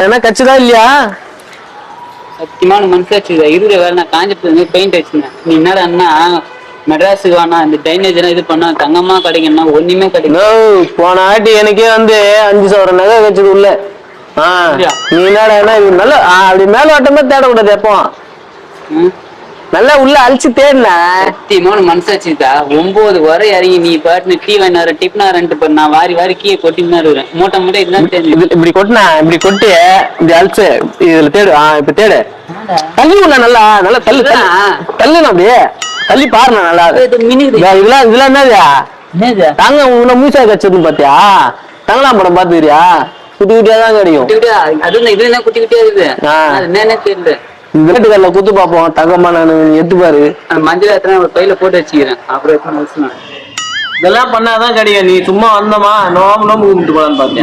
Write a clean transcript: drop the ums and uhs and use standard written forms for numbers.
என்ன கட்சிதான் இல்லையா? சத்தியமான மனசாச்சு இருக்கிற வேலை. நான் காஞ்சிபுரத்துல பெயிண்ட் வச்சிருந்தேன். நீ என்னடா அண்ணா மெட்ராஸுக்கு வேணா இந்த ட்ரைனேஜ் எல்லாம் இது பண்ணா தங்கமா கிடைக்கும்னா ஒண்ணுமே கிடைக்கும். போன ஆட்டி எனக்கே வந்து 5,000 நகை வச்சது உள்ள. நீ என்னடா நல்ல அப்படி மேலோட்டமே தேடக்கூடாது. எப்போ நல்லா உள்ள அழிச்சு தேடின சத்தியமான மனசாச்சுதா. 9 வரை இறங்கி நீ பாட்டு டீ வாங்கினார டிப்னாரன்ட்டு நான் வாரி வாரி கீழே கொட்டின்னு இருக்கேன். மூட்டை மூட்டை இதுதான் தெரிஞ்சு இப்படி கொட்டினா இப்படி கொட்டி இப்படி அழிச்சு இதுல தேடு. இப்ப தேடு தள்ளி உள்ள நல்லா நல்லா தள்ளு தள்ளுனா அப்படியே தள்ளி பாருண்ணா நல்லா. இதெல்லாம் இதெல்லாம் என்னது தாங்க உன்ன மூசா கச்சது பாத்தியா? தங்கலாம் படம் பாத்துக்கிறியா? குட்டி குட்டியா தான் கிடைக்கும். அது இது என்ன குட்டி குட்டியா இருக்குது. என்னன்னு தெரியல. வீட்டுக்காரில் குத்து பார்ப்போம். தங்கம்மா நான் எடுத்து பாரு. மஞ்சள் எத்தனை ஒரு பையில போட்டு வச்சுக்கிறேன். அப்புறம் இதெல்லாம் பண்ணாதான் கிடையாது. நீ சும்மா வந்தமா நோம்பு கும்பிட்டு போலான்னு பாத்தியா?